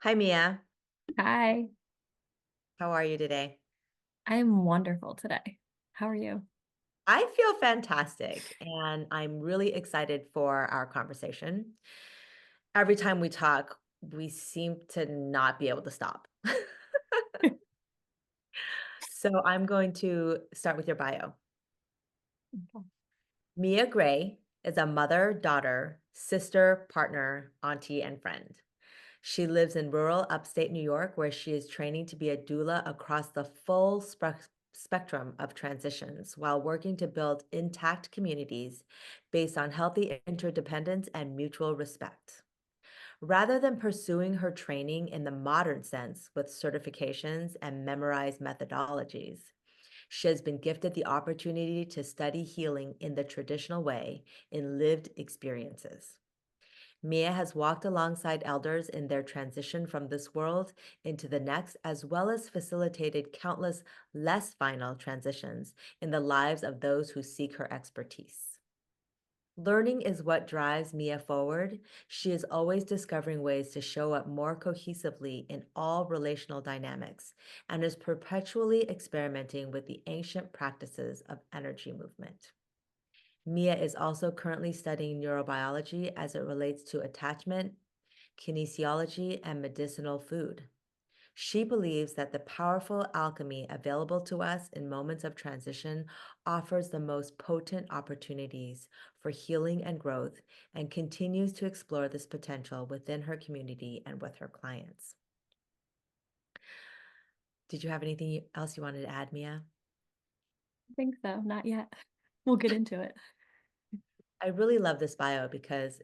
Hi, Mia. Hi, How are you today? I'm wonderful today. How are you? I feel fantastic, and I'm really excited for our conversation. Every time we talk, we seem to not be able to stop. So I'm going to start with your bio. Mia Gray is a mother, daughter, sister, partner, auntie, and friend. She lives in rural upstate New York, where she is training to be a doula across the full spectrum of transitions while working to build intact communities based on healthy interdependence and mutual respect. Rather than pursuing her training in the modern sense with certifications and memorized methodologies, she has been gifted the opportunity to study healing in the traditional way in lived experiences. Mia has walked alongside elders in their transition from this world into the next, as well as facilitated countless less final transitions in the lives of those who seek her expertise. Learning is what drives Mia forward. She is always discovering ways to show up more cohesively in all relational dynamics and is perpetually experimenting with the ancient practices of energy movement. Mia is also currently studying neurobiology as it relates to attachment, kinesiology, and medicinal food. She believes that the powerful alchemy available to us in moments of transition offers the most potent opportunities for healing and growth and continues to explore this potential within her community and with her clients. Did you have anything else you wanted to add, Mia? I think so, not yet. We'll get into it. I really love this bio because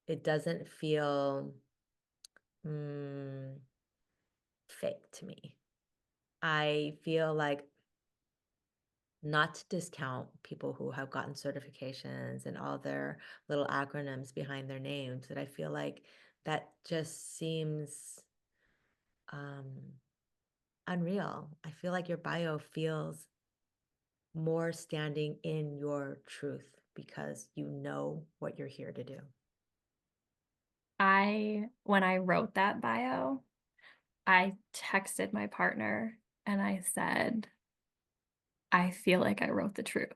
it doesn't feel mm, fake to me. I feel like not to discount people who have gotten certifications and all their little acronyms behind their names, but I feel like that just seems um, unreal. I feel like your bio feels more standing in your truth because you know what you're here to do. When I wrote that bio, I texted my partner and I said, I feel like I wrote the truth.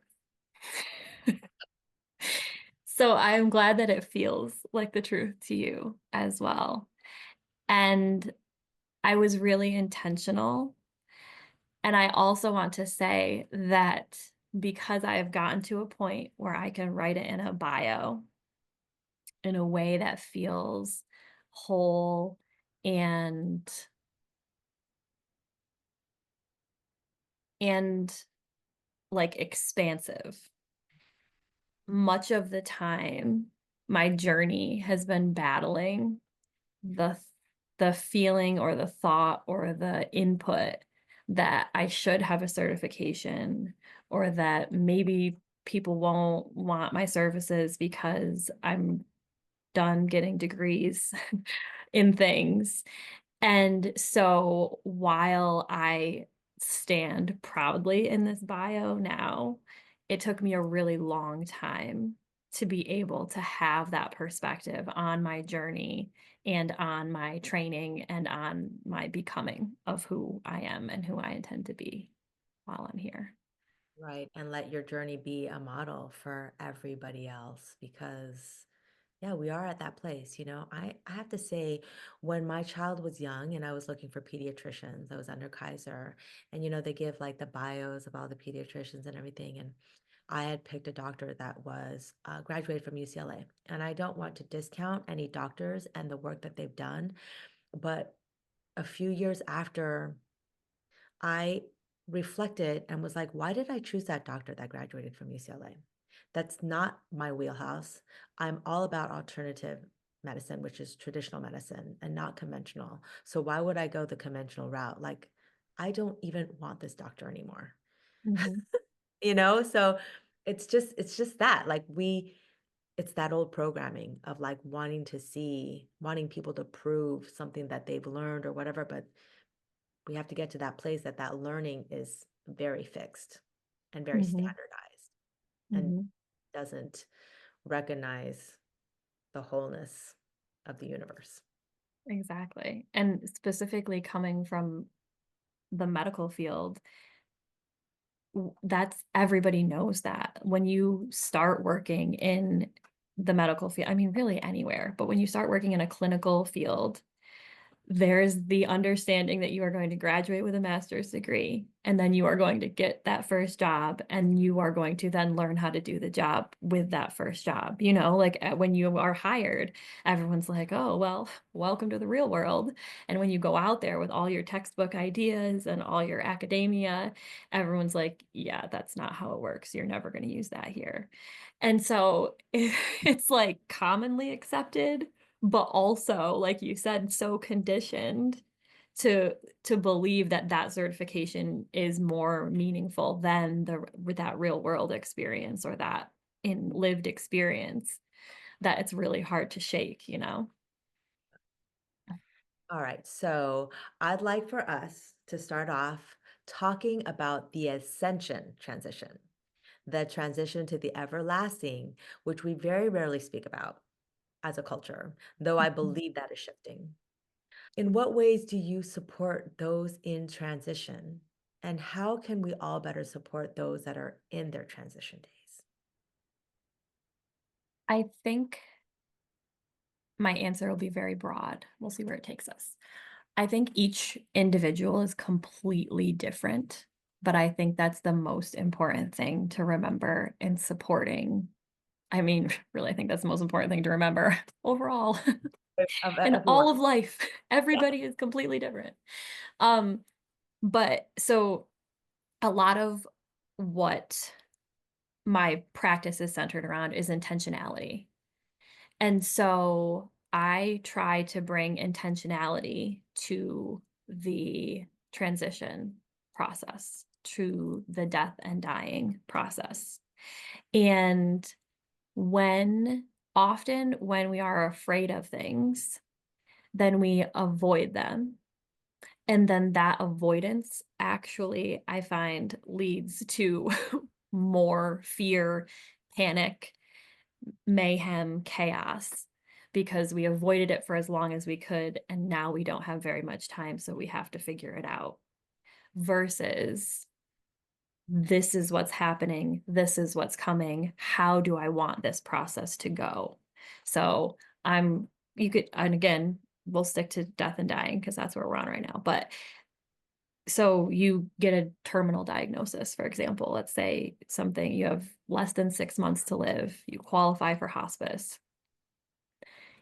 So I'm glad that it feels like the truth to you as well. And I was really intentional. And I also want to say that because I have gotten to a point where I can write it in a bio in a way that feels whole and and like expansive. Much of the time, my journey has been battling the the feeling or the thought or the input that I should have a certification or that maybe people won't want my services because I'm done getting degrees in things. And so while I stand proudly in this bio now, it took me a really long time to be able to have that perspective on my journey and on my training and on my becoming of who I am and who I intend to be while I'm here. Right. And let your journey be a model for everybody else because yeah, we are at that place. I have to say, when my child was young and I was looking for pediatricians, I was under Kaiser, and they give like the bios of all the pediatricians and everything. And I had picked a doctor that was graduated from UCLA. And I don't want to discount any doctors and the work that they've done, but a few years after I reflected and was like, why did I choose that doctor that graduated from UCLA? That's not my wheelhouse. I'm all about alternative medicine, which is traditional medicine and not conventional. So why would I go the conventional route? Like, I don't even want this doctor anymore. Mhm. So it's just that like it's that old programming of like wanting people to prove something that they've learned or whatever, but we have to get to that place that that learning is very fixed and very Mhm. standardized and Mhm. doesn't recognize the wholeness of the universe. Exactly. And specifically coming from the medical field, that's everybody knows that. When you start working in the medical field, I mean, really anywhere, but when you start working in a clinical field, there's the understanding that you are going to graduate with a master's degree and then you are going to get that first job and you are going to then learn how to do the job with that first job. Like when you are hired, everyone's like, oh, well, welcome to the real world. And when you go out there with all your textbook ideas and all your academia, everyone's like, yeah, that's not how it works. You're never going to use that here. And so it's like commonly accepted, but also, like you said, so conditioned to believe that that certification is more meaningful than that real world experience or that in lived experience, that it's really hard to shake. All right, so I'd like for us to start off talking about the ascension transition, the transition to the everlasting, which we very rarely speak about as a culture, though I Mhm. believe that is shifting. In what ways do you support those in transition? And how can we all better support those that are in their transition days? I think my answer will be very broad. We'll see where it takes us. I think each individual is completely different, but I think that's the most important thing to remember in supporting. I mean, really, I think that's the most important thing to remember overall Of in all everyone. of life. Yeah. Everybody is completely different. Um, but so a lot of what my practice is centered around is intentionality. And so I try to bring intentionality to the transition process, to the death and dying process. And when often when we are afraid of things, then we avoid them. And then that avoidance actually, I find, leads to more fear, panic, mayhem, chaos, because we avoided it for as long as we could. And now we don't have very much time. So we have to figure it out. Versus, this is what's happening. This is what's coming. How do I want this process to go? So you could, and again, we'll stick to death and dying because that's where we're on right now. But so you get a terminal diagnosis, for example, let's say something you have less than 6 months to live, you qualify for hospice.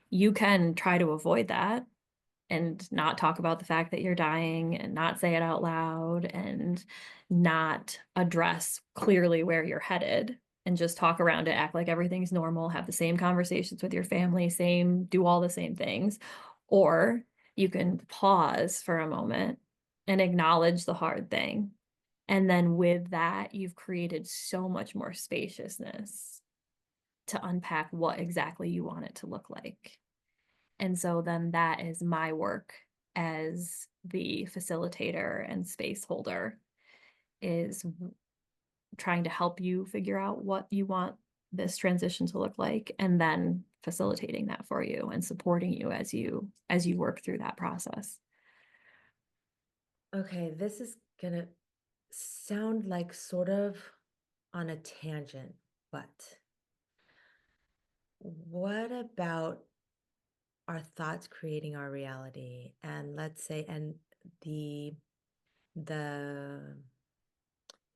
You can try to avoid that and not talk about the fact that you're dying and not say it out loud and not address clearly where you're headed and just talk around it, act like everything's normal, have the same conversations with your family, do all the same things. Or you can pause for a moment and acknowledge the hard thing. And then with that, you've created so much more spaciousness to unpack what exactly you want it to look like. And so then that is my work as the facilitator and space holder, is trying to help you figure out what you want this transition to look like and then facilitating that for you and supporting you as you work through that process. Okay, this is gonna sound like sort of on a tangent, but what about our thoughts creating our reality? And let's say, and the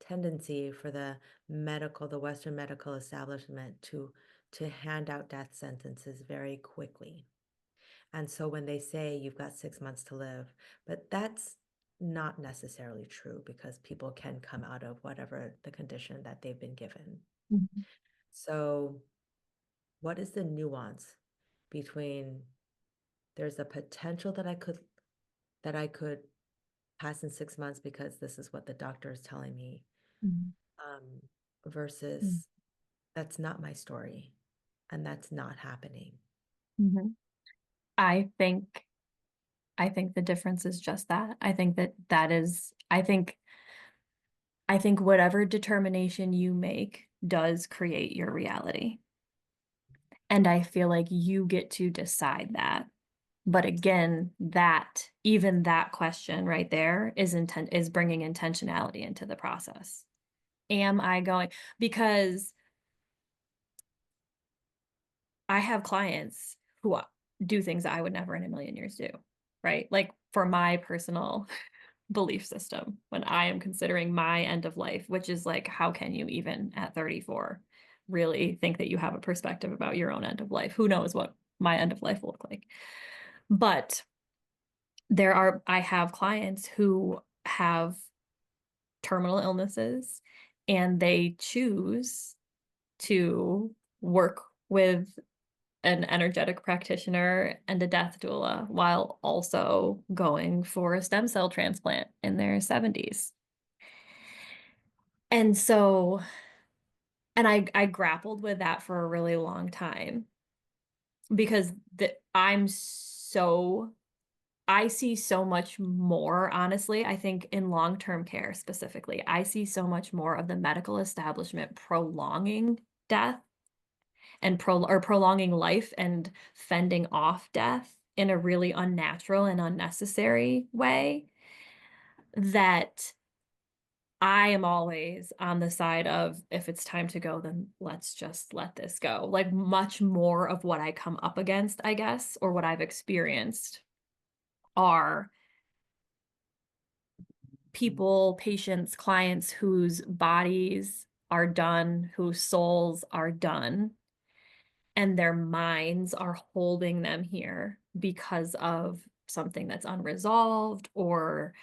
tendency for the Western medical establishment to hand out death sentences very quickly. And so when they say you've got 6 months to live, but that's not necessarily true because people can come out of whatever the condition that they've been given. Mhm. So, what is the nuance between there's a potential that I could pass in 6 months because this is what the doctor is telling me, Mhm. um, versus that's not my story and that's not happening. Mhm. I think I think the difference is just that. I think whatever determination you make does create your reality. And I feel like you get to decide that, But again, even that question right there is bringing intentionality into the process. Am I going? Because I have clients who do things that I would never in a million years do, right? Like for my personal belief system, when I am considering my end of life, which is like, how can you even at 34 really think that you have a perspective about your own end of life? Who knows what my end of life will look like? But I have clients who have terminal illnesses and they choose to work with an energetic practitioner and a death doula while also going for a stem cell transplant in their 70s. And so, and I grappled with that for a really long time because I see so much more, honestly. I think in long-term care specifically, I see so much more of the medical establishment prolonging death and prolonging life and fending off death in a really unnatural and unnecessary way that I am always on the side of if it's time to go, then let's just let this go. Like much more of what I come up against, I guess, or what I've experienced are people, patients, clients whose bodies are done, whose souls are done, and their minds are holding them here because of something that's unresolved or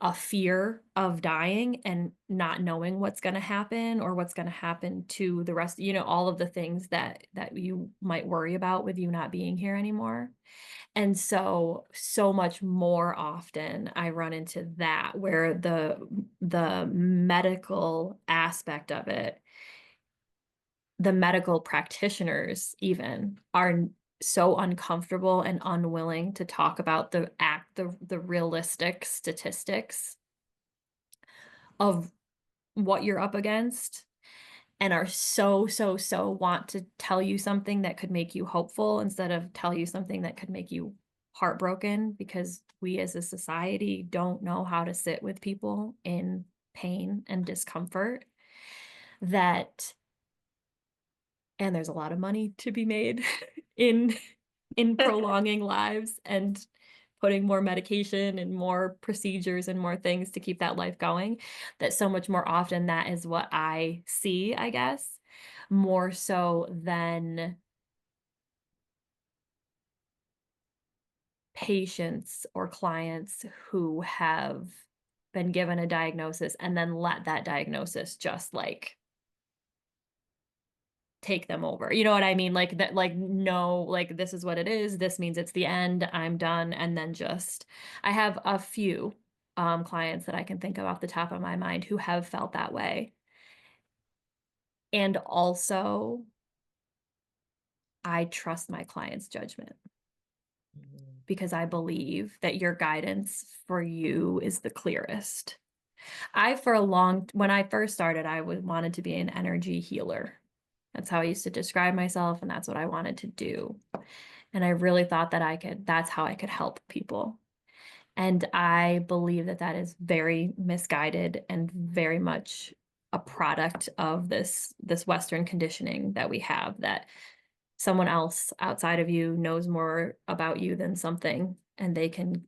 a fear of dying and not knowing what's going to happen or what's going to happen to the rest, all of the things that you might worry about with you not being here anymore. And so much more often I run into that where the medical aspect of it, the medical practitioners even are so uncomfortable and unwilling to talk about the realistic statistics of what you're up against and are so want to tell you something that could make you hopeful instead of tell you something that could make you heartbroken because we as a society don't know how to sit with people in pain and discomfort that and there's a lot of money to be made in prolonging lives and putting more medication and more procedures and more things to keep that life going, that so much more often that is what I see, I guess, more so than patients or clients who have been given a diagnosis and then let that diagnosis just like take them over. You know what I mean? Like that, like, no, like this is what it is. This means it's the end. I'm done. And then I have a few clients that I can think of off the top of my mind who have felt that way. And also, I trust my client's judgment Mhm. because I believe that your guidance for you is the clearest. When I first started, wanted to be an energy healer. That's how I used to describe myself, and that's what I wanted to do. And I really thought that's how I could help people. And I believe that that is very misguided and very much a product of this Western conditioning that we have, that someone else outside of you knows more about you than something, and they can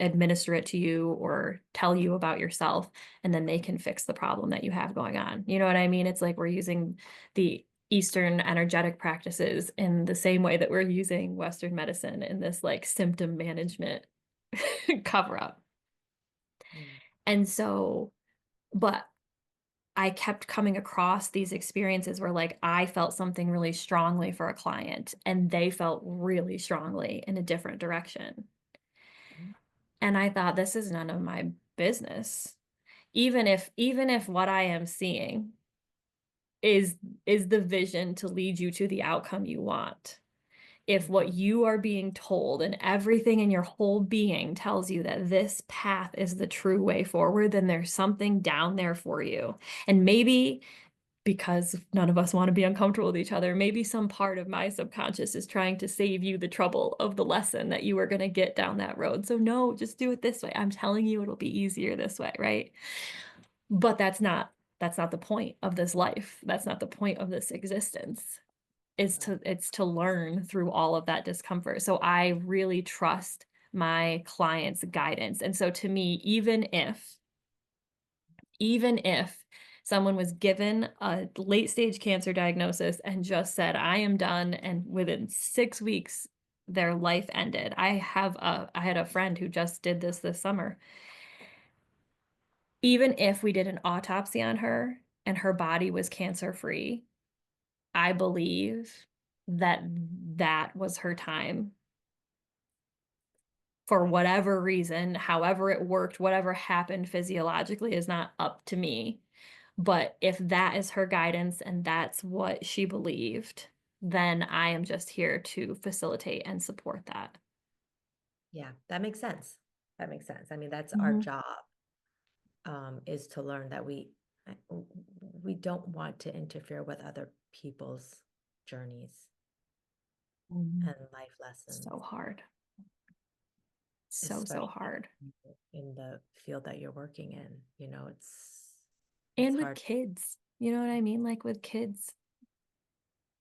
administer it to you or tell you about yourself, and then they can fix the problem that you have going on. You know what I mean? It's like we're using the Eastern energetic practices in the same way that we're using Western medicine in this like symptom management cover up. Mm. And so, but I kept coming across these experiences where like I felt something really strongly for a client and they felt really strongly in a different direction. And I thought, this is none of my business. Even if what I am seeing is the vision to lead you to the outcome you want. If what you are being told and everything in your whole being tells you that this path is the true way forward, then there's something down there for you. And maybe because none of us want to be uncomfortable with each other. Maybe some part of my subconscious is trying to save you the trouble of the lesson that you were going to get down that road. So no, just do it this way. I'm telling you it'll be easier this way, right? But that's not the point of this life. That's not the point of this existence. Right. It's to learn through all of that discomfort. So I really trust my clients' guidance. And so to me, even if someone was given a late stage cancer diagnosis and just said, I am done, and within 6 weeks, their life ended. I had a friend who just did this summer. Even if we did an autopsy on her and her body was cancer free, I believe that that was her time for Right. whatever reason, however it worked, whatever happened physiologically is not up to me. But if that is her guidance and that's what she believed, then I am just here to facilitate and support that. Yeah, that makes sense. That makes sense. I mean, that's our Mhm, job, is to learn that we don't want to interfere with other people's journeys mhm. and life lessons, So hard. So, so especially hard. in the field that you're working in. It's And with hard. kids, you know what I mean? Like with kids,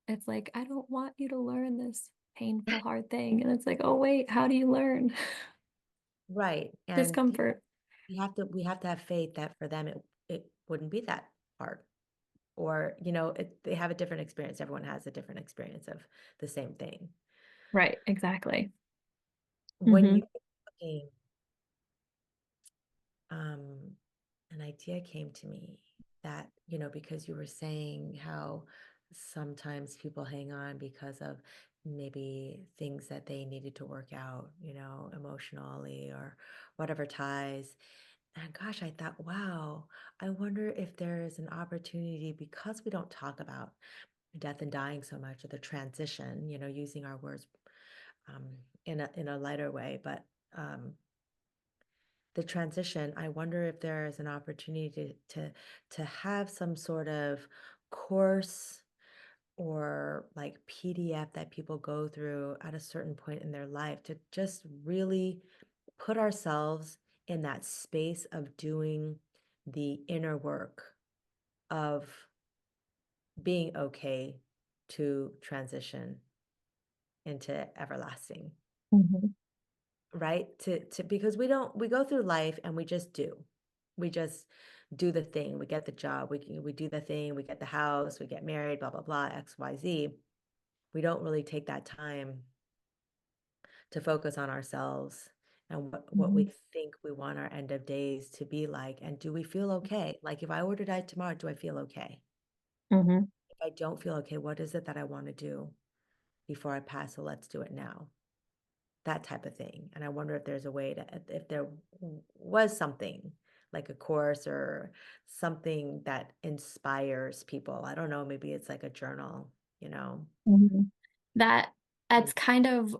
it's like, I don't want you to learn this painful, hard thing. And it's like, oh, wait, how do you learn? Right. And Discomfort. we have to have faith that for them it wouldn't be that hard. Or, they have a different experience. Everyone has a different experience of the same thing. Right, exactly. When you Hmm. were talking, um, an idea came to me that, because you were saying how sometimes people hang on because of maybe things that they needed to work out, emotionally or whatever ties. And gosh, I thought, wow, I wonder if there is an opportunity because we don't talk about death and dying so much or the transition, using our words, in a lighter way, but the transition, I wonder if there is an opportunity to have some sort of course or like PDF that people go through at a certain point in their life to just really put ourselves in that space of doing the inner work of being okay to transition into everlasting. Hmm. Right? To because we go through life and we just do. We just do the thing. We get the job, we do the thing, we get the house, we get married, blah, blah, blah, XYZ. We don't really take that time to focus on ourselves and what we Hmm. think we want our end of days to be like. And do we feel okay? Like if I were to die tomorrow, do I feel okay? Hmm. If I don't feel okay, what is it that I want to do before I pass? So let's do it now. That type of thing, and I wonder if there's a way to if there was something, like a course or something that inspires people. I don't know, maybe it's like a journal, you know? Hmm. That Mm. that's kind of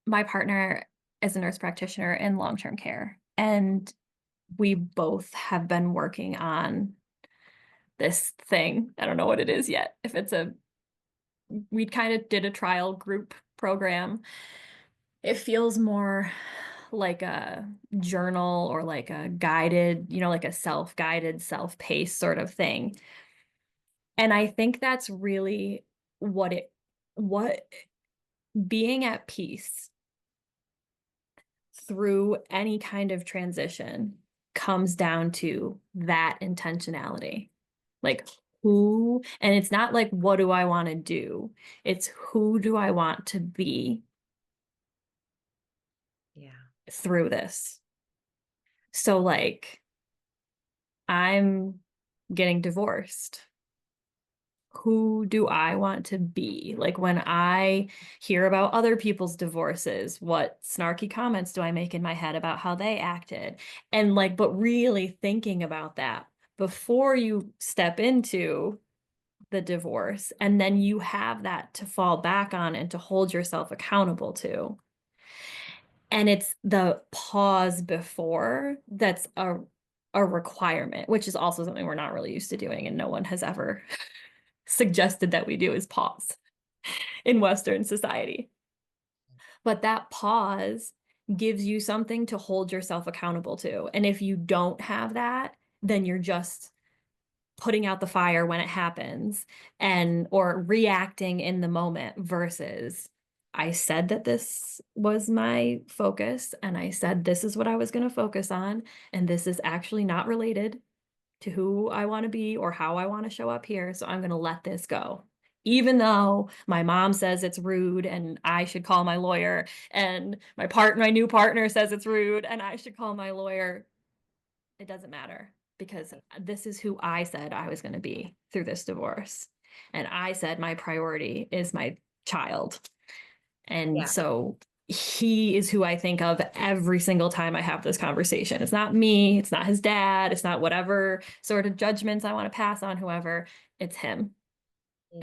my partner is a nurse practitioner in long-term care, and we both have been working on this thing. I don't know what it is yet. If it's a We kind of did a trial group program. It feels more like a journal or like a guided, like a self-guided, self-paced sort of thing. And I think that's really what being at peace through any kind of transition comes down to that intentionality. Like and it's not like, what do I want to do? It's who do I want to be Yeah. through this? So, like, I'm getting divorced. Who do I want to be? Like, when I hear about other people's divorces, what snarky comments do I make in my head about how they acted? And, like, but really thinking about that before you step into the divorce. And then you have that to fall back on and to hold yourself accountable to. And it's the pause before that's a a requirement, which is also something we're not really used to doing, and no one has ever suggested that we do, is pause in Western society. But that pause gives you something to hold yourself accountable to. And if you don't have that, then you're just putting out the fire when it happens and or reacting in the moment versus I said that this was my focus and I said this is what I was going to focus on and this is actually not related to who I want to be or how I want to show up here, so I'm going to let this go. Even though my mom says it's rude and I should call my lawyer, and my new partner says it's rude and I should call my lawyer, it doesn't matter because this is who I said I was going to be through this divorce. And I said my priority is my child. And Yeah. so he is who I think of every single time I have this conversation. It's not me, it's not his dad, it's not whatever sort of judgments I want to pass on whoever, it's him.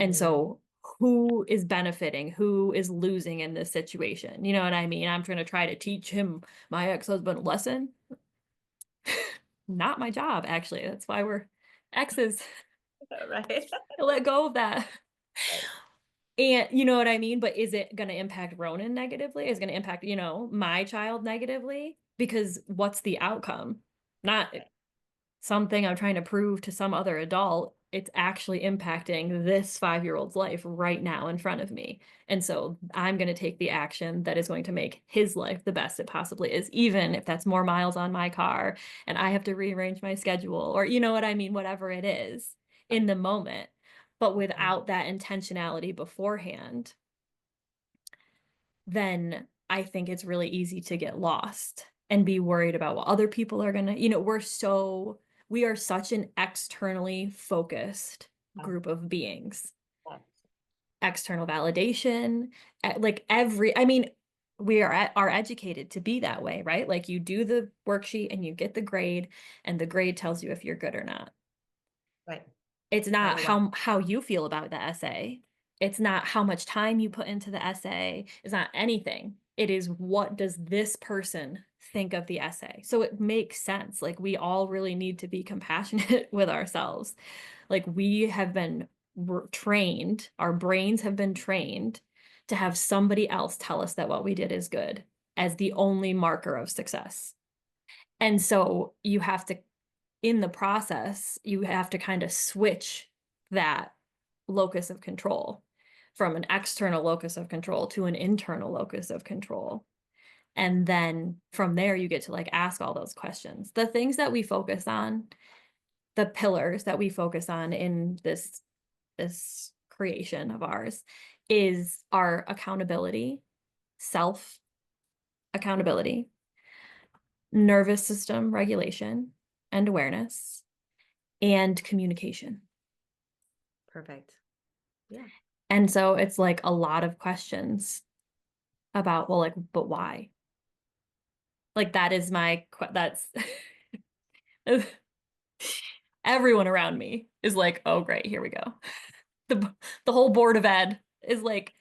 And Hmm. so who is benefiting, who is losing in this situation? You know what I mean? I'm trying to try to teach him, my ex-husband, a lesson. Not my job, actually. That's why we're exes. Right. I let go of that. Right. And you know what I mean? But is it going to impact Ronan negatively? Is it going to impact, my child negatively? Because what's the outcome? Not Right. something I'm trying to prove to some other adult. It's actually impacting this 5-year old's life right now in front of me. And so I'm going to take the action that is going to make his life the best it possibly is, even if that's more miles on my car and I have to rearrange my schedule or, you know what I mean, whatever it is in the moment. But Mhm. without that intentionality beforehand, then I think it's really easy to get lost and be worried about what other people are gonna, we are such an externally focused Yeah. group of beings. Yeah. External validation, like I mean, are educated to be that way, right? Like you do the worksheet and you get the grade, and the grade tells you if you're good or not. Right. It's Right. not Wow. how you feel about the essay. It's not how much time you put into the essay. It's not anything. It is what does this person think of the essay. So it makes sense. Like we all really need to be compassionate with ourselves. Like we have been trained, our brains have been trained to have somebody else tell us that what we did is good as the only marker of success. And so you have to in the process, you have to kind of switch that locus of control from an external locus of control to an internal locus of control. And then from there, you get to like ask all those questions. The things that we focus on, the pillars that we focus on in this creation of ours is our accountability, self accountability, nervous system regulation and awareness, and communication. Perfect. Yeah. And so it's like a lot of questions about, well, like, but why? Like that is that's everyone around me is like, oh, great, here we go. The the whole board of ed is like,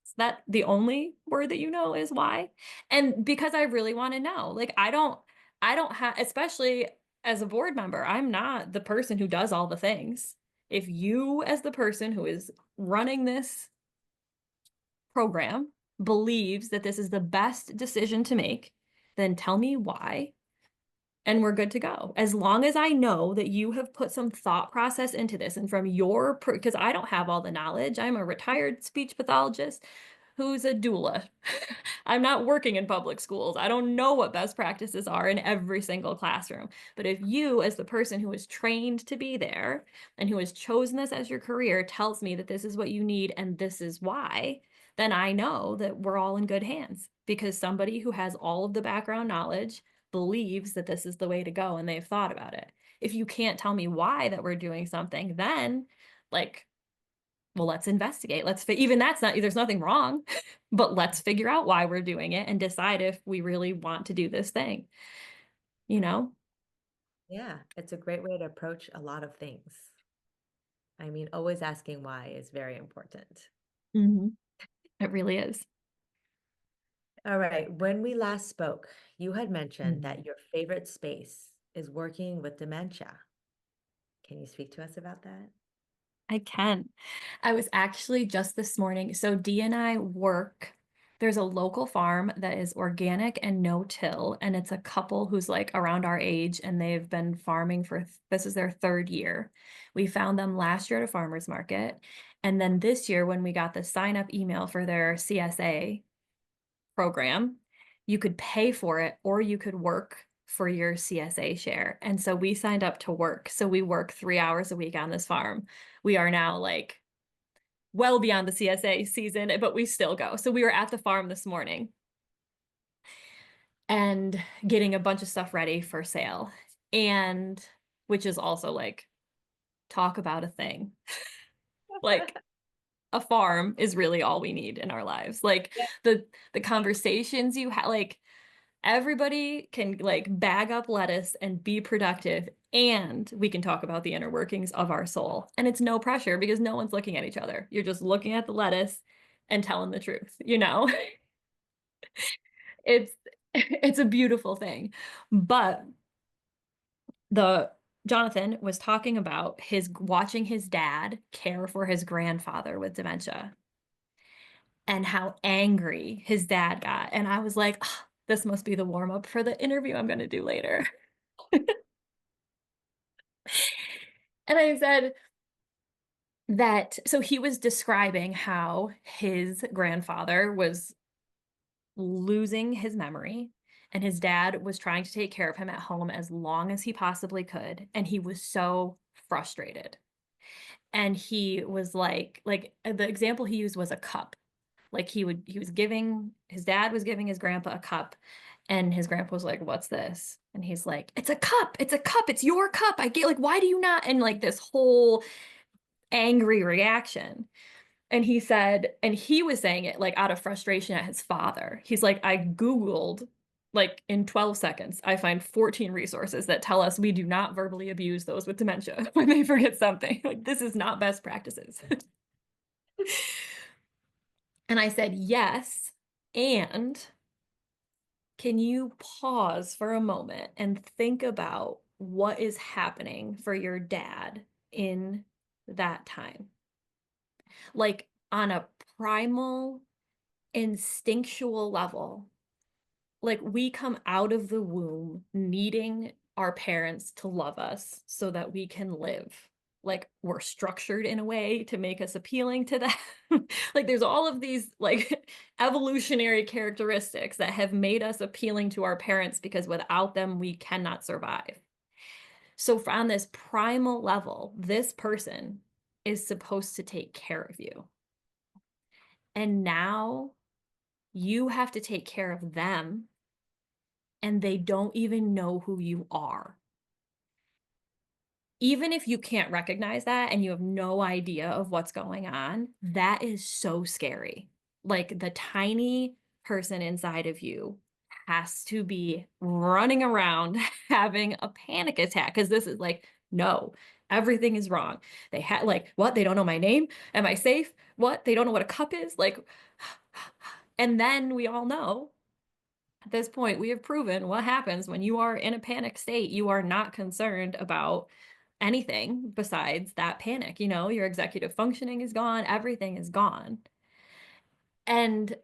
is that the only word that you know is why? And because I really want to know, like, I don't have, especially as a board member, I'm not the person who does all the things. If you, as the person who is running this program believes that this is the best decision to make, then tell me why, and we're good to go. As long as I know that you have put some thought process into this and from because I don't have all the knowledge. I'm a retired speech pathologist who's a doula. I'm not working in public schools. I don't know what best practices are in every single classroom. But if you, as the person who is trained to be there and who has chosen this as your career, tells me that this is what you need and this is why, then I know that we're all in good hands because somebody who has all of the background knowledge believes that this is the way to go and they've thought about it. If you can't tell me why that we're doing something, then like, well, let's investigate. Even that's not, there's nothing wrong, but let's figure out why we're doing it and decide if we really want to do this thing, you know? Yeah. It's a great way to approach a lot of things. I mean, always asking why is very important. Mhm. It really is. All right. When we last spoke, you had mentioned Mhm. that your favorite space is working with dementia. Can you speak to us about that? I can. I was actually just this morning. So Dee and I work. There's a local farm that is organic and no-till, and it's a couple who's like around our age, and they've been farming for this is their third year. We found them last year at a farmer's market, and then this year when we got the sign-up email for their CSA program, you could pay for it or you could work for your CSA share. And so we signed up to work. So we work 3 hours a week on this farm. We are now like well beyond the CSA season, but we still go. So we were at the farm this morning and getting a bunch of stuff ready for sale. And which is also like, talk about a thing. Like a farm is really all we need in our lives. Like the conversations you have, like everybody can like bag up lettuce and be productive, and we can talk about the inner workings of our soul. And it's no pressure because no one's looking at each other. You're just looking at the lettuce and telling the truth, you know? It's it's a beautiful thing. But the Jonathan was talking about his watching his dad care for his grandfather with dementia and how angry his dad got. And I was like, "Ah, this must be the warm up for the interview I'm going to do later." And I said that, so he was describing how his grandfather was losing his memory and his dad was trying to take care of him at home as long as he possibly could. And he was so frustrated. And he was like the example he used was a cup. Like he was giving, his dad was giving his grandpa a cup, and his grandpa was like, "What's this?" And he's like, "It's a cup. It's a cup. It's your cup. I get, like, why do you not?" And like this whole angry reaction. And he said, and he was saying it like out of frustration at his father. He's like, "I Googled, like in 12 seconds, I find 14 resources that tell us we do not verbally abuse those with dementia when they forget something. Like, this is not best practices." And I said, "Yes. And can you pause for a moment and think about what is happening for your dad in that time? Like on a primal, instinctual level, like we come out of the womb needing our parents to love us so that we can live. Like we're structured in a way to make us appealing to them." Like there's all of these like evolutionary characteristics that have made us appealing to our parents because without them we cannot survive. So on this primal level, this person is supposed to take care of you. And now you have to take care of them, and they don't even know who you are. Even if you can't recognize that and you have no idea of what's going on, that is so scary. Like the tiny person inside of you has to be running around having a panic attack because this is like, no, everything is wrong. They had like, what? They don't know my name? Am I safe? What? They don't know what a cup is? Like, and then we all know at this point, we have proven what happens when you are in a panic state. You are not concerned about anything besides that panic. You know, your executive functioning is gone, everything is gone. And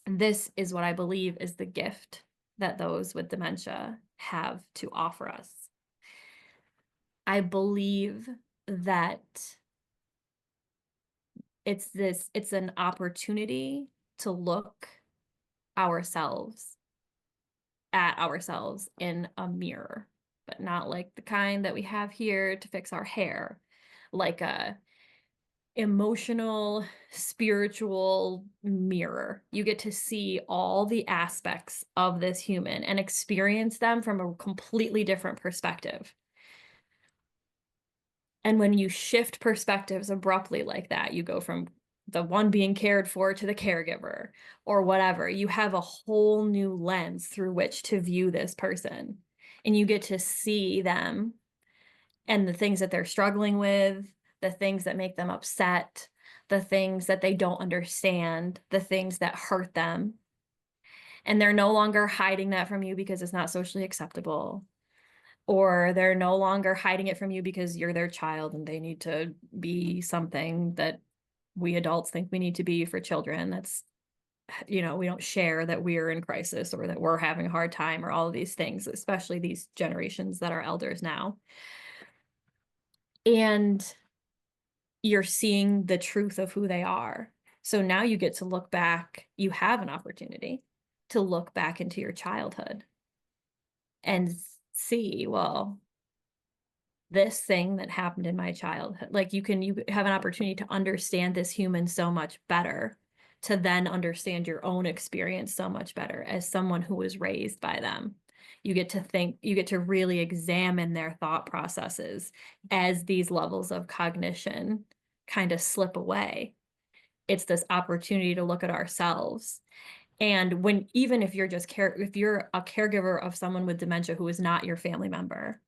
this is what I believe is the gift that those with dementia have to offer us. I believe that it's an opportunity to look ourselves at ourselves in a mirror, but not like the kind that we have here to fix our hair, like a emotional, spiritual mirror. You get to see all the aspects of this human and experience them from a completely different perspective. And when you shift perspectives abruptly like that, you go from the one being cared for to the caregiver or whatever. You have a whole new lens through which to view this person. And you get to see them and the things that they're struggling with, the things that make them upset, the things that they don't understand, the things that hurt them. And they're no longer hiding that from you because it's not socially acceptable, or they're no longer hiding it from you because you're their child and they need to be something that we adults think we need to be for children. That's, we don't share that we're in crisis or that we're having a hard time or all of these things, especially these generations that are elders now. And you're seeing the truth of who they are. So now you get to look back, you have an opportunity to look back into your childhood and see, well, this thing that happened in my childhood, like you have an opportunity to understand this human so much better, to then understand your own experience so much better as someone who was raised by them. You get to think, you get to really examine their thought processes as these levels of cognition kind of slip away. It's this opportunity to look at ourselves. And even if you're if you're a caregiver of someone with dementia who is not your family member,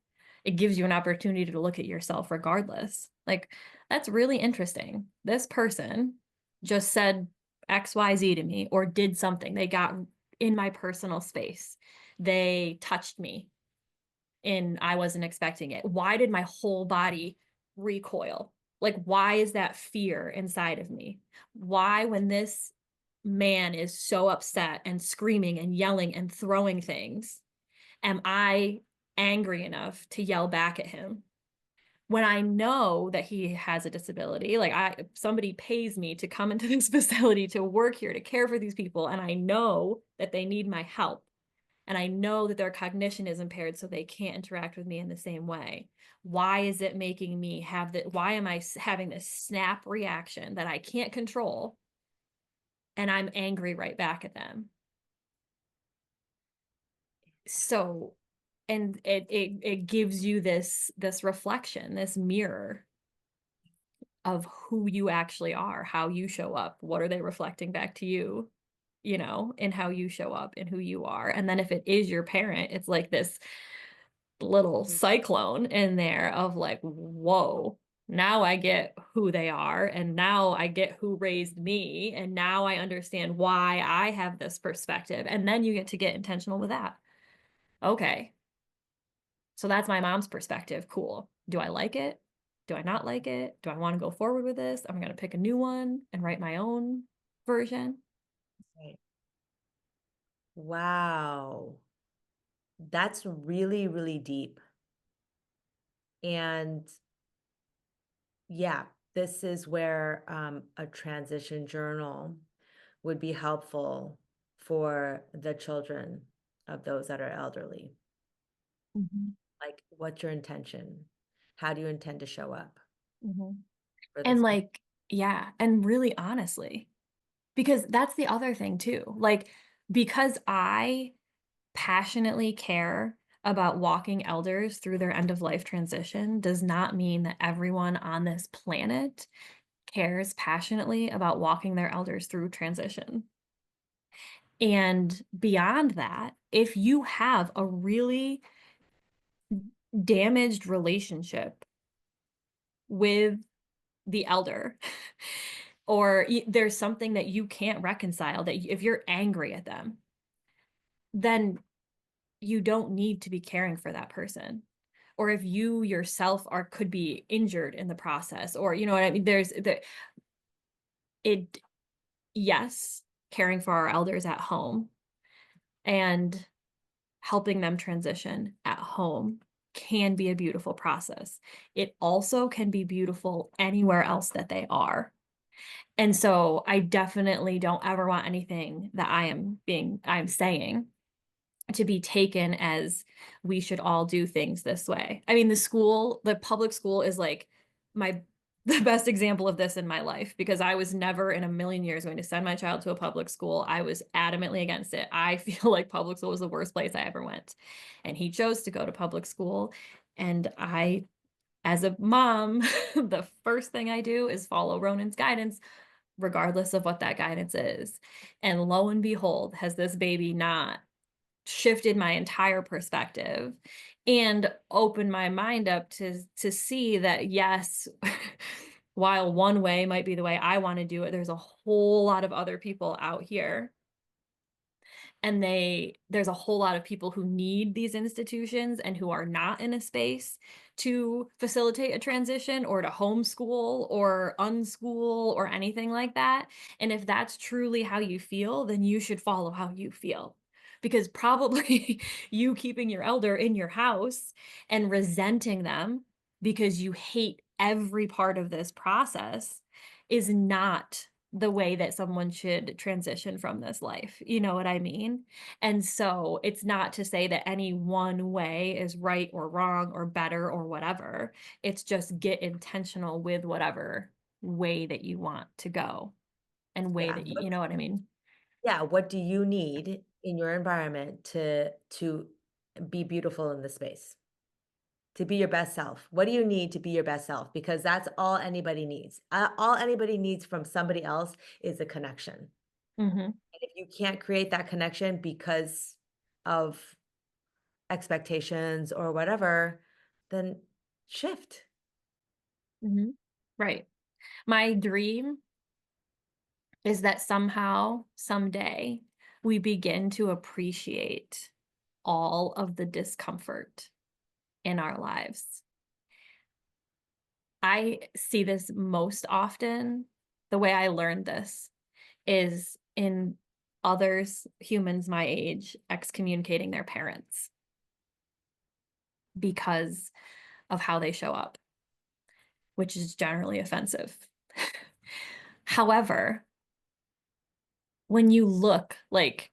it gives you an opportunity to look at yourself regardless. Like, that's really interesting. This person just said XYZ to me or did something. They got in my personal space. They touched me and I wasn't expecting it. Why did my whole body recoil? Like, why is that fear inside of me? Why, when this man is so upset and screaming and yelling and throwing things, am I angry enough to yell back at him? When I know that he has a disability, like somebody pays me to come into this facility to work here to care for these people, and I know that they need my help and I know that their cognition is impaired, so they can't interact with me in the same way. Why is it making me have that? Why am I having this snap reaction that I can't control? And I'm angry right back at them. So, and it gives you this reflection, this mirror of who you actually are, how you show up. What are they reflecting back to you? And how you show up and who you are. And then if it is your parent, it's like this little cyclone in there of like, whoa, now I get who they are. And now I get who raised me. And now I understand why I have this perspective. And then you get to get intentional with that. Okay. So that's my mom's perspective. Cool. Do I like it? Do I not like it? Do I want to go forward with this? I'm going to pick a new one and write my own version. Right. Wow. That's really, really deep. And yeah, this is where a transition journal would be helpful for the children of those that are elderly. Mhm. Like, what's your intention? How do you intend to show up Mhm. for And this person? like, yeah, and really honestly, because that's the other thing too. Like, because I passionately care about walking elders through their end of life transition does not mean that everyone on this planet cares passionately about walking their elders through transition. And beyond that, if you have a really damaged relationship with the elder, or there's something that you can't reconcile, that if you're angry at them, then you don't need to be caring for that person. Or if you yourself could be injured in the process, or you know what I mean, it yes, caring for our elders at home and helping them transition at home can be a beautiful process. It also can be beautiful anywhere else that they are. And so I definitely don't ever want anything that I'm saying to be taken as we should all do things this way. I mean, the public school is like my the best example of this in my life, because I was never in a million years going to send my child to a public school. I was adamantly against it. I feel like public school was the worst place I ever went. And he chose to go to public school. And as a mom, the first thing I do is follow Ronan's guidance, regardless of what that guidance is. And lo and behold, has this baby not shifted my entire perspective and opened my mind up to see that yes, while one way might be the way I want to do it, there's a whole lot of other people out here and there's a whole lot of people who need these institutions and who are not in a space to facilitate a transition or to homeschool or unschool or anything like that. And if that's truly how you feel, then you should follow how you feel. Because probably you keeping your elder in your house and resenting them because you hate every part of this process is not the way that someone should transition from this life. You know what I mean? And so it's not to say that any one way is right or wrong or better or whatever. It's just get intentional with whatever way that you want to go and way Yeah. that you know what I mean? Yeah, what do you need in your environment to be beautiful in the space? To be your best self. What do you need to be your best self? Because that's all anybody needs. All anybody needs from somebody else is a connection. Mhm. And if you can't create that connection because of expectations or whatever, then shift. Mhm. Right. My dream is that somehow, someday, we begin to appreciate all of the discomfort in our lives. I see this most often. The way I learned this is in others, humans my age, excommunicating their parents because of how they show up, which is generally offensive. However, when you look like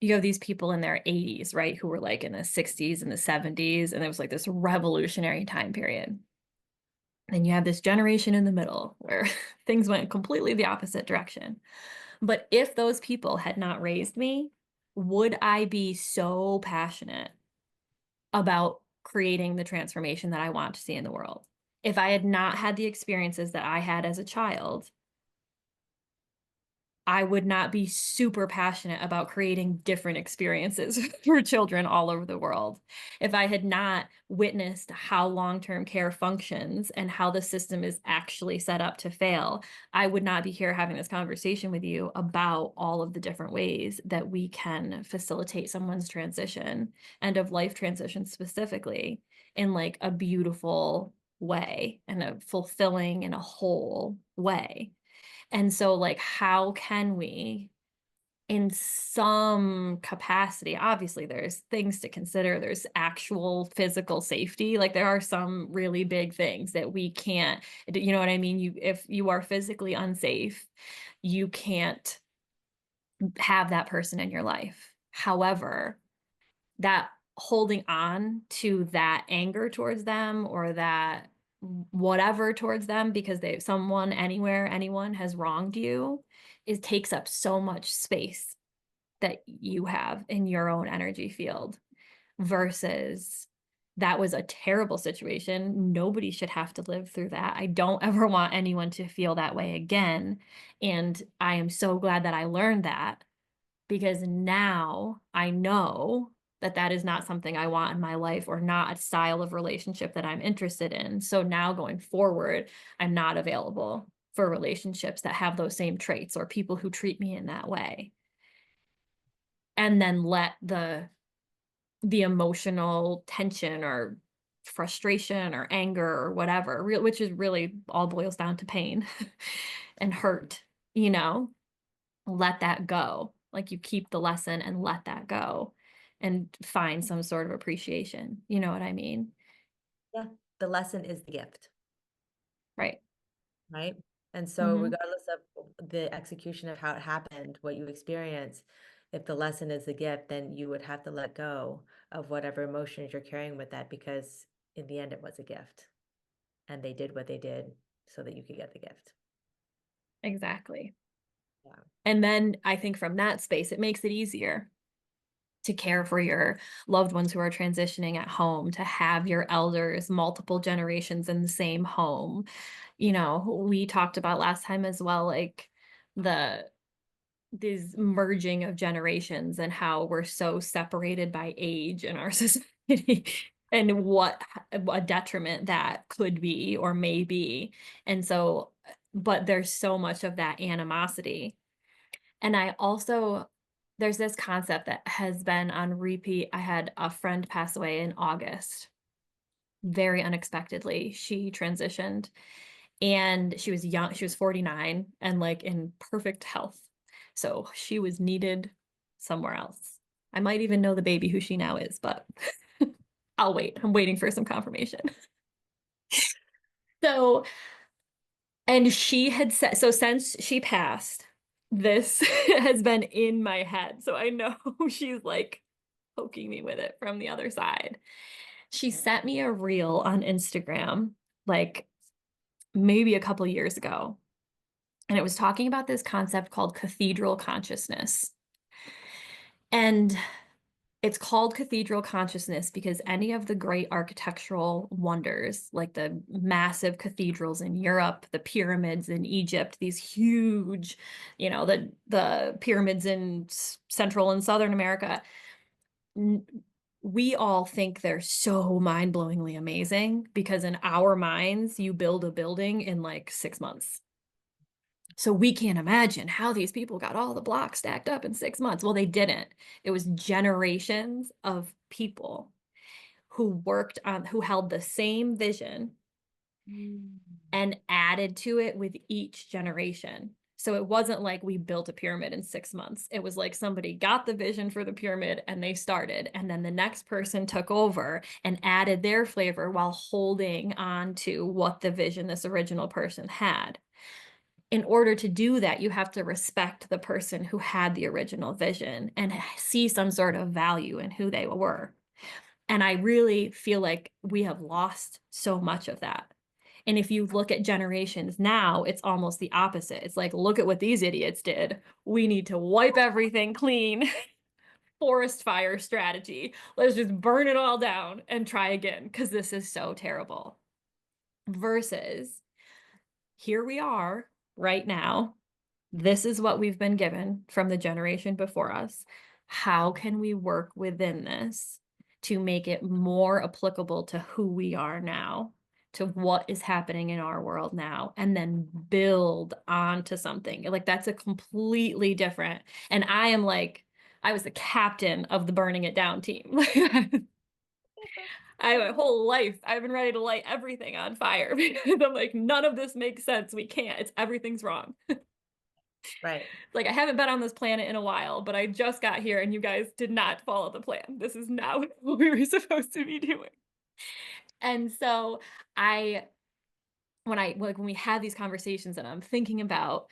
you have these people in their 80s, right, who were like in the 60s and the 70s, and it was like this revolutionary time period. Then you have this generation in the middle where things went completely the opposite direction. But if those people had not raised me, would I be so passionate about creating the transformation that I want to see in the world? If I had not had the experiences that I had as a child, I would not be super passionate about creating different experiences for children all over the world. If I had not witnessed how long-term care functions and how the system is actually set up to fail, I would not be here having this conversation with you about all of the different ways that we can facilitate someone's transition, end of life transition specifically, in like a beautiful way and a fulfilling and a whole way. And so, like, how can we, in some capacity, obviously, there's things to consider. There's actual physical safety. Like, there are some really big things that we can't, you know what I mean? If you are physically unsafe, you can't have that person in your life. However, that holding on to that anger towards them or that whatever towards them because they someone anywhere anyone has wronged you, it takes up so much space that you have in your own energy field versus that was a terrible situation. Nobody should have to live through that. I don't ever want anyone to feel that way again. And I am so glad that I learned that because now I know that that is not something I want in my life or not a style of relationship that I'm interested in. So now going forward, I'm not available for relationships that have those same traits or people who treat me in that way. And then let the emotional tension or frustration or anger or whatever, which is really all boils down to pain and hurt, you know, let that go. Like you keep the lesson and let that go and find some sort of appreciation. You know what I mean? Yeah, the lesson is the gift, Right. right? And so Hmm. regardless of the execution of how it happened, what you experienced, if the lesson is the gift, then you would have to let go of whatever emotions you're carrying with that because in the end it was a gift and they did what they did so that you could get the gift. Exactly. Yeah. And then I think from that space, it makes it easier to care for your loved ones who are transitioning at home, to have your elders, multiple generations in the same home. You know, we talked about last time as well, like the this merging of generations and how we're so separated by age in our society and what a detriment that could be or may be. And so, but there's so much of that animosity. And I also there's this concept that has been on repeat. I had a friend pass away in August, very unexpectedly. She transitioned and she was young. She was 49 and like in perfect health. So she was needed somewhere else. I might even know the baby who she now is, but I'll wait. I'm waiting for some confirmation. So, and she had said, so since she passed, this has been in my head. So I know she's like poking me with it from the other side. She sent me a reel on Instagram, like maybe a couple years ago. And it was talking about this concept called cathedral consciousness. And it's called cathedral consciousness because any of the great architectural wonders, like the massive cathedrals in Europe, the pyramids in Egypt, these huge, the pyramids in Central and Southern America, we all think they're so mind-blowingly amazing because in our minds, you build a building in like 6 months. So we can't imagine how these people got all the blocks stacked up in 6 months. Well, they didn't. It was generations of people who held the same vision Mm. and added to it with each generation. So it wasn't like we built a pyramid in 6 months. It was like somebody got the vision for the pyramid and they started, and then the next person took over and added their flavor while holding on to what the vision this original person had. In order to do that, you have to respect the person who had the original vision and see some sort of value in who they were. And I really feel like we have lost so much of that. And if you look at generations now, it's almost the opposite. It's like, look at what these idiots did. We need to wipe everything clean. Forest fire strategy. Let's just burn it all down and try again because this is so terrible. Versus here we are right now. This is what we've been given from the generation before us. How can we work within this to make it more applicable to who we are now, to what is happening in our world now, and then build onto something? Like that's a completely different. And I am like, I was the captain of the burning it down team. My whole life, I've been ready to light everything on fire because I'm like, none of this makes sense. We can't. Everything's wrong. Right. Like I haven't been on this planet in a while, but I just got here and you guys did not follow the plan. This is not what we were supposed to be doing. And so I when we have these conversations and I'm thinking about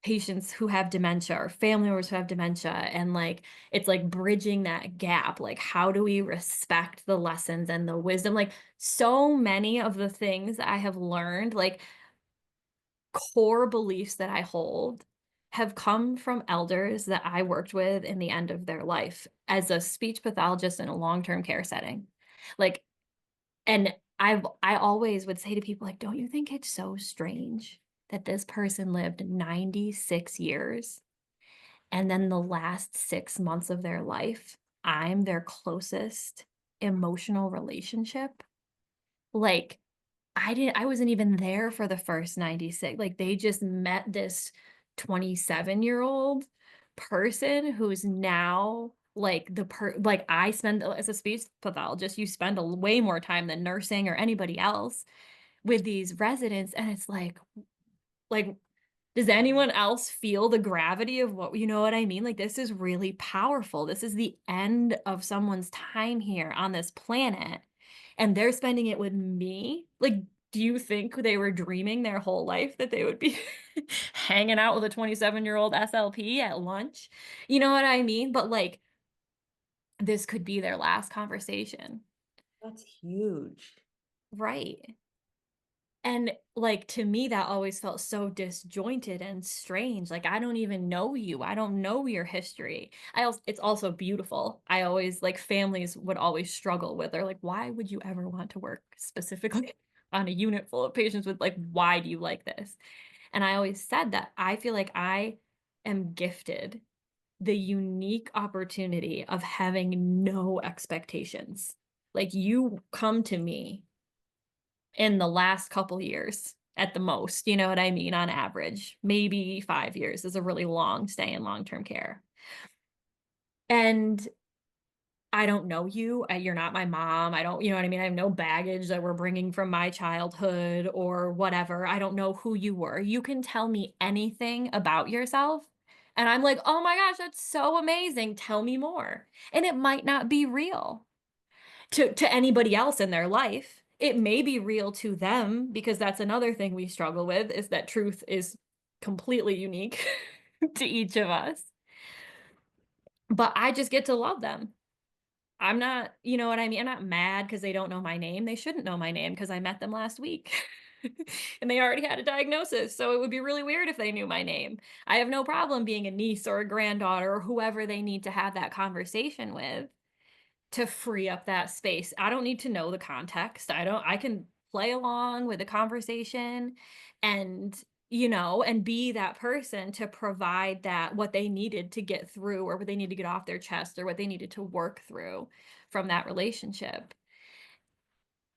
patients who have dementia or family members who have dementia and like it's like bridging that gap, like how do we respect the lessons and the wisdom, like so many of the things I have learned, like core beliefs that I hold have come from elders that I worked with in the end of their life as a speech pathologist in a long-term care setting. Like, and I always would say to people, like, don't you think it's so strange that this person lived 96 years and then the last 6 months of their life, I'm their closest emotional relationship? Like, I wasn't even there for the first 96. Like they just met this 27-year-old person who's now like like I spend as a speech pathologist, you spend a way more time than nursing or anybody else with these residents. And it's like, does anyone else feel the gravity of what, you know what I mean? Like this is really powerful. This is the end of someone's time here on this planet and they're spending it with me. Like, do you think they were dreaming their whole life that they would be hanging out with a 27-year-old SLP at lunch? You know what I mean? But like, this could be their last conversation. That's huge. Right. And like to me, that always felt so disjointed and strange. Like I don't even know you. I don't know your history. It's also beautiful. I always like families would always struggle with. They're like, why would you ever want to work specifically on a unit full of patients with like, why do you like this? And I always said that I feel like I am gifted the unique opportunity of having no expectations. Like you come to me in the last couple years at the most, you know what I mean? On average, maybe 5 years is a really long stay in long-term care. And I don't know you. You're not my mom. I don't, you know what I mean? I have no baggage that we're bringing from my childhood or whatever. I don't know who you were. You can tell me anything about yourself. And I'm like, oh my gosh, that's so amazing. Tell me more. And it might not be real to anybody else in their life. It may be real to them because that's another thing we struggle with is that truth is completely unique to each of us. But I just get to love them. I'm not, you know what I mean? I'm not mad because they don't know my name. They shouldn't know my name because I met them last week. And they already had a diagnosis. So it would be really weird if they knew my name. I have no problem being a niece or a granddaughter or whoever they need to have that conversation with to free up that space. I don't need to know the context. I can play along with the conversation and and be that person to provide that what they needed to get through or what they need to get off their chest or what they needed to work through from that relationship.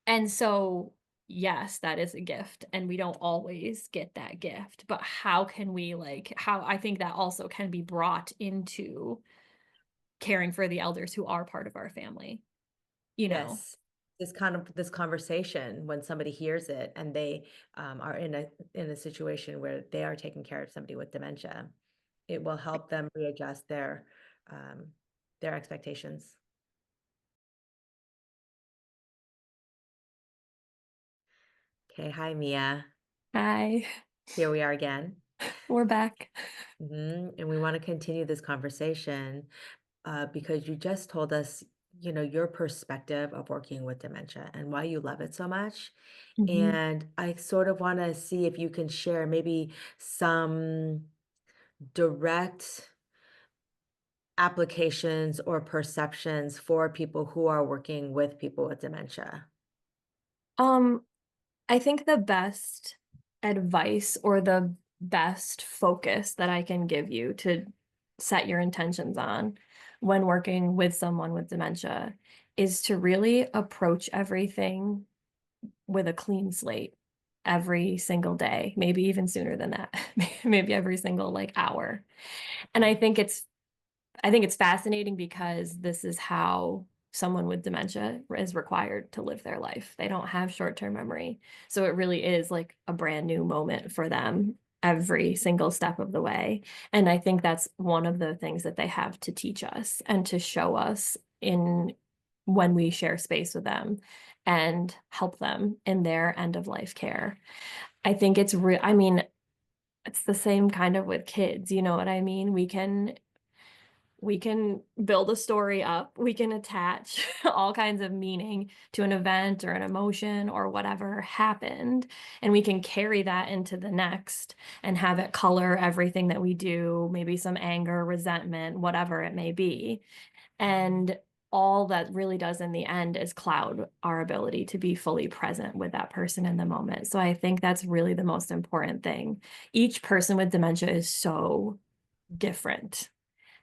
And so, yes, that is a gift and we don't always get that gift, but how can we how I think that also can be brought into caring for the elders who are part of our family, you know. Yes. This conversation, when somebody hears it and they, are in a situation where they are taking care of somebody with dementia, it will help them readjust um, their expectations. Okay, hi, Mia. Hi, Here we are again. we're back. And we wanna continue this conversation, because you just told us, your perspective of working with dementia and why you love it so much. Mhm. And I sort of wanna see if you can share maybe some direct applications or perceptions for people who are working with people with dementia. Um, I think the best advice or the best focus that I can give you to set your intentions on when working with someone with dementia is to really approach everything with a clean slate every single day, maybe even sooner than that, maybe every single hour. And I think it's fascinating because this is how someone with dementia is required to live their life. They don't have short-term memory. So it really is like a brand new moment for them every single step of the way. And I think that's one of the things that they have to teach us and to show us in when we share space with them and help them in their end of life care. I think it's real. I mean, it's the same kind of with kids, you know what I mean? We can build a story up. We can attach all kinds of meaning to an event or an emotion or whatever happened. And we can carry that into the next and have it color everything that we do, maybe some anger, resentment, whatever it may be. And all that really does in the end is cloud our ability to be fully present with that person in the moment. So I think that's really the most important thing. Each person with dementia is so different.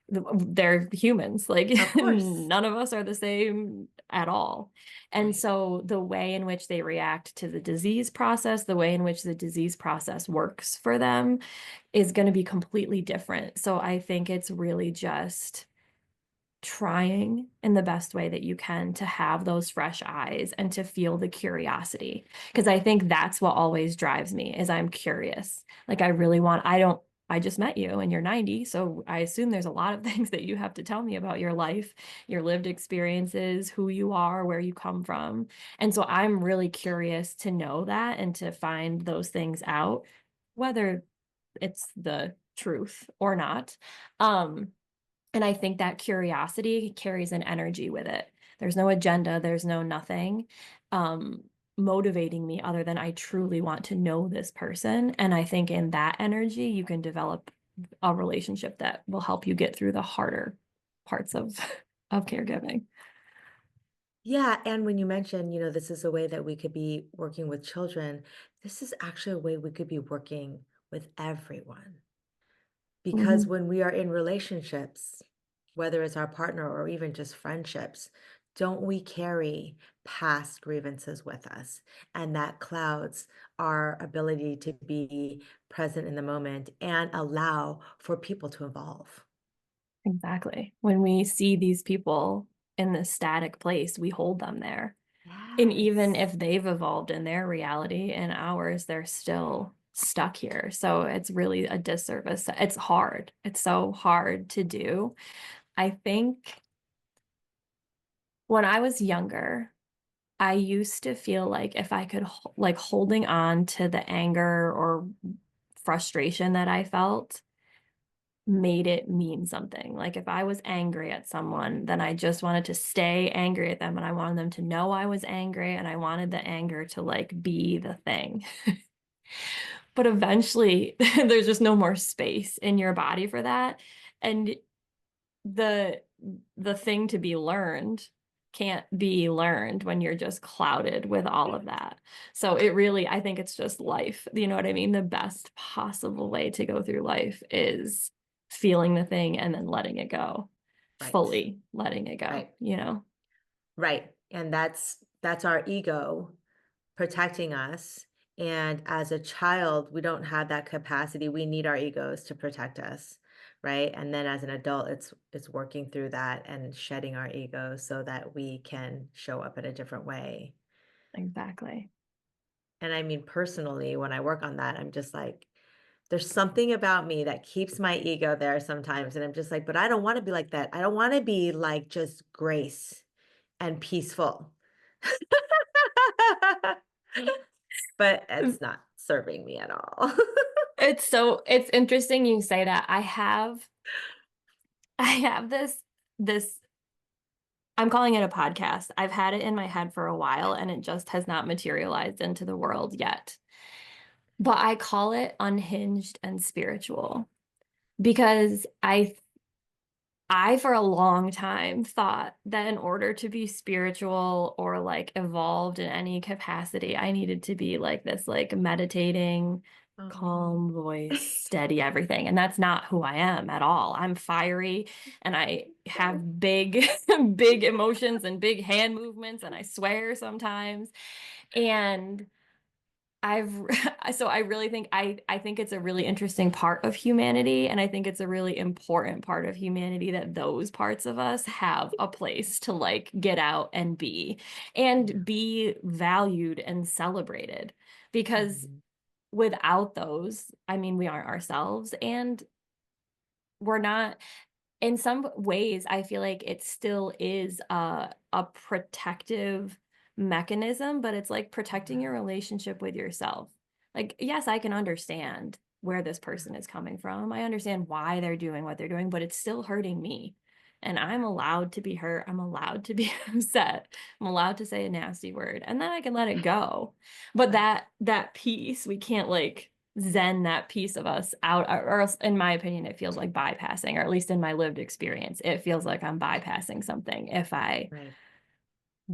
They're humans, like Of course. none of us are the same at all. And Right. so the way in which they react to the disease process, the way in which the disease process works for them is going to be completely different. So I think it's really just trying in the best way that you can to have those fresh eyes and to feel the curiosity, because I think that's what always drives me is I'm curious. Like I really want I just met you and you're 90, so I assume there's a lot of things that you have to tell me about your life, your lived experiences, who you are, where you come from. And so I'm really curious to know that and to find those things out, whether it's the truth or not. Um, and I think that curiosity carries an energy with it. There's no agenda, there's no nothing motivating me other than I truly want to know this person. And I think in that energy, you can develop a relationship that will help you get through the harder parts of of caregiving. Yeah, and when you mentioned, this is a way that we could be working with children, this is actually a way we could be working with everyone. Because Mhm. when we are in relationships, whether it's our partner or even just friendships, don't we carry past grievances with us? And that clouds our ability to be present in the moment and allow for people to evolve. Exactly. When we see these people in this static place, we hold them there. And even Yes. if they've evolved in their reality and ours, they're still stuck here. So it's really a disservice. It's hard. It's so hard to do. I think when I was younger, I used to feel like if I could, like holding on to the anger or frustration that I felt made it mean something. Like if I was angry at someone, then I just wanted to stay angry at them and I wanted them to know I was angry and I wanted the anger to like be the thing. But eventually there's just no more space in your body for that. And the the thing to be learned can't be learned when you're just clouded with all of that. So it really, I think it's just life. You know what I mean? The best possible way to go through life is feeling the thing and then letting it go, Right. fully letting it go, Right. you know? Right. And that's our ego protecting us. And as a child, we don't have that capacity. We need our egos to protect us, right? And then as an adult, it's working through that and shedding our egos so that we can show up in a different way. Exactly. And I mean, personally, when I work on that, I'm just like, there's something about me that keeps my ego there sometimes. And I'm just like, but I don't want to be like that. I don't want to be like just grace and peaceful. But it's not serving me at all. It's interesting you say that. I have this I'm calling it a podcast. I've had it in my head for a while and it just has not materialized into the world yet. But I call it unhinged and spiritual because I for a long time thought that in order to be spiritual or like evolved in any capacity, I needed to be like this like meditating, Oh. calm voice, steady everything. And that's not who I am at all. I'm fiery and I have big big emotions and big hand movements and I swear sometimes. And I've so I really think I think it's a really interesting part of humanity and I think it's a really important part of humanity that those parts of us have a place to like get out and be valued and celebrated because Mhm. without those, I mean, we aren't ourselves and we're not in some ways, I feel like it still is a protective mechanism, but it's like protecting Yeah, your relationship with yourself. Like, yes, I can understand where this yeah, person is coming from. I understand why they're doing what they're doing, but it's still hurting me. And yeah, I'm allowed to be hurt. I'm allowed to be upset. I'm allowed to say a nasty word, and then I can let it go. But right, that piece, we can't like zen that piece of us out, or else, in my opinion, it feels like bypassing, or at least in my lived experience, it feels like I'm bypassing something if I right,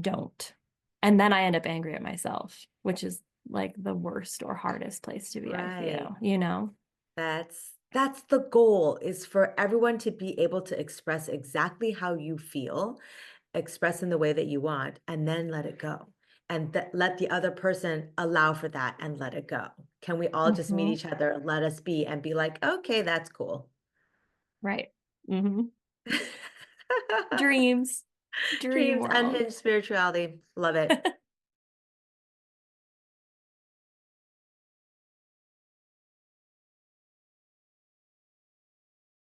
don't. And then I end up angry at myself, which is like the worst or hardest place to be, I right. feel, you know? That's the goal is for everyone to be able to express exactly how you feel, express in the way that you want, and then let it go. And let the other person allow for that and let it go. Can we all just meet Hmm. each other, let us be, and be like, okay, that's cool. Right. Hmm. Dreams, dream Dreams, world. unhinged spirituality. Love it.